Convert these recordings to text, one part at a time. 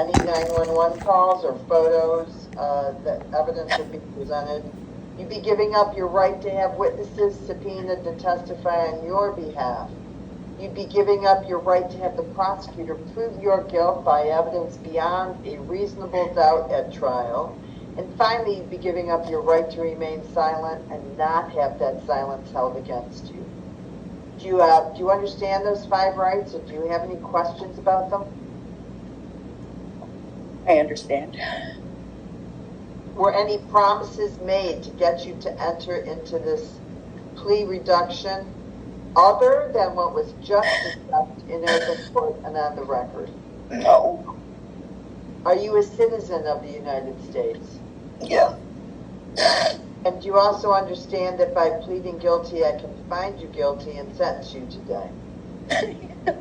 any 911 calls or photos, that evidence would be presented. You'd be giving up your right to have witnesses subpoenaed to testify on your behalf. You'd be giving up your right to have the prosecutor prove your guilt by evidence beyond a reasonable doubt at trial. And finally, you'd be giving up your right to remain silent and not have that silence held against you. Do you understand those 5 rights, or do you have any questions about them? I understand. Were any promises made to get you to enter into this plea reduction other than what was just discussed in open court and on the record? No. Are you a citizen of the United States? Yeah. And do you also understand that by pleading guilty, I can find you guilty and sentence you today? Yes.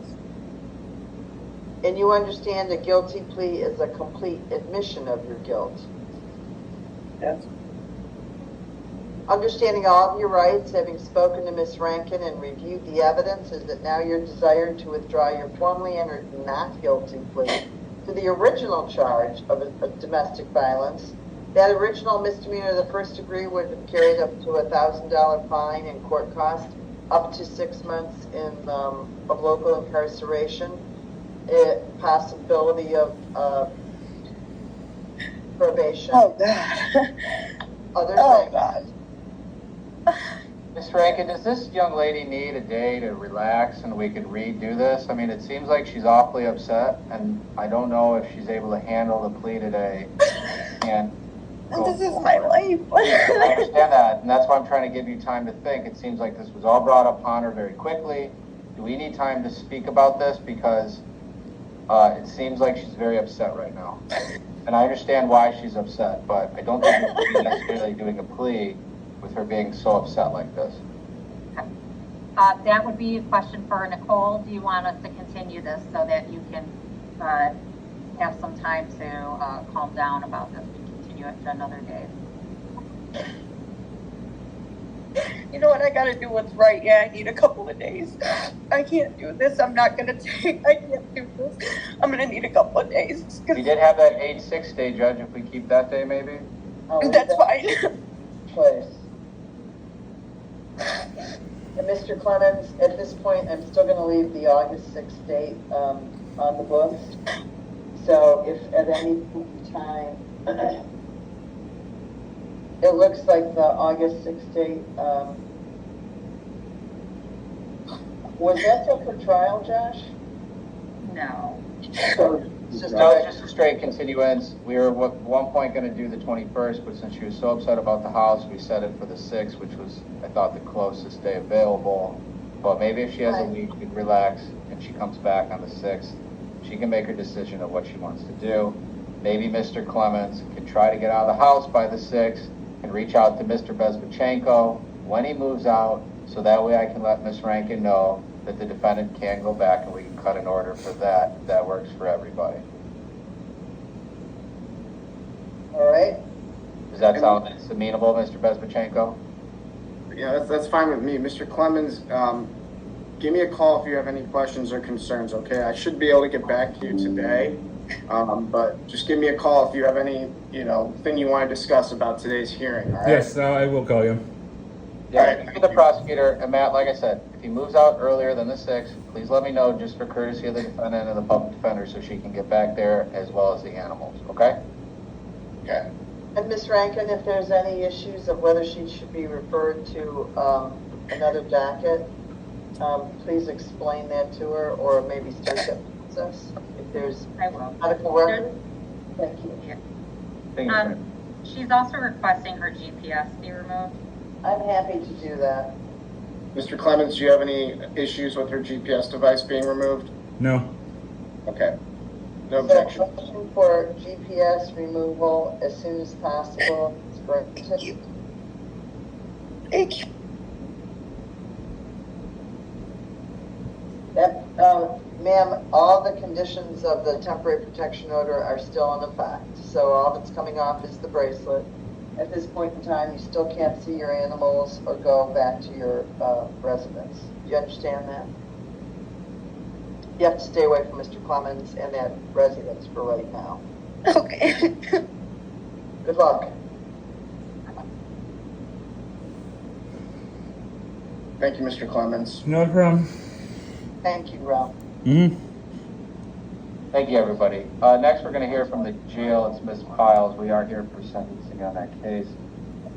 And you understand a guilty plea is a complete admission of your guilt? Yes. Understanding all of your rights, having spoken to Ms. Rankin and reviewed the evidence, is that now you're desiring to withdraw your formally entered not guilty plea to the original charge of domestic violence. That original misdemeanor of the first degree would have carried up to $1,000 fine and court cost, up to 6 months of local incarceration, possibility of probation. Oh, God. Other Oh, things. God. Ms. Rankin, does this young lady need a day to relax and we could redo this? I mean, it seems like she's awfully upset, and I don't know if she's able to handle the plea today. And This is my life. I understand that, and that's why I'm trying to give you time to think. It seems like this was all brought upon her very quickly. Do we need time to speak about this? Because it seems like she's very upset right now. And I understand why she's upset, but I don't think we should be necessarily doing a plea with her being so upset like this. That would be a question for Nicole. Do you want us to continue this so that you can have some time to calm down about this and continue it to another day? You know what? I gotta do what's right. Yeah, I need a couple of days. I can't do this. I can't do this. I'm gonna need a couple of days. We did have that 8-6 day, Judge, if we keep that day maybe? That's fine. Place. And Mr. Clemens, at this point, I'm still going to leave the August 6th date on the books. So if at any point in time, it looks like the August 6th date, was that set for trial, Josh? No. So it's just No, it's just a straight continuance. We were at one point going to do the 21st, but since she was so upset about the house, we set it for the 6th, which was, I thought, the closest day available. But maybe if she has a week to relax and she comes back on the 6th, she can make her decision of what she wants to do. Maybe Mr. Clemens can try to get out of the house by the 6th and reach out to Mr. Bezbachenko when he moves out, so that way I can let Ms. Rankin know that the defendant can go back and we can cut an order for that. That works for everybody. all right. Does that sound amenable, Mr. Bezbachenko? Yeah, that's fine with me. Mr. Clemens, give me a call if you have any questions or concerns, okay? I should be able to get back to you today, but just give me a call if you have any, thing you want to discuss about today's hearing, all right? Yes, I will call you. Yeah, Alright, you be the prosecutor, and Matt, like I said, if he moves out earlier than the 6th, please let me know, just for courtesy of the defendant and the public defender, so she can get back there as well as the animals, okay? Okay. And Ms. Rankin, if there's any issues of whether she should be referred to another docket, please explain that to her, or maybe start that process if there's I will. medical record. Thank you. Thank you, Fran. She's also requesting her GPS be removed. I'm happy to do that. Mr. Clemens, do you have any issues with her GPS device being removed? No. Okay. No So, objection. motion for GPS removal as soon as possible. It's granted. Thank you. Thank you. That, ma'am, all the conditions of the temporary protection order are still in effect. So all that's coming off is the bracelet. At this point in time, you still can't see your animals or go back to your residence. Do you understand that? You have to stay away from Mr. Clemens and that residence for right now. Okay. Good luck. Thank you, Mr. Clemens. No problem. Thank you, Ralph. Mm-hmm. Thank you, everybody. Next, we're gonna hear from the jail. It's Ms. Piles. We are here for sentencing on that case.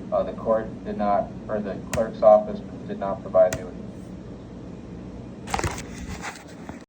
The court did not, or the clerk's office did not provide me with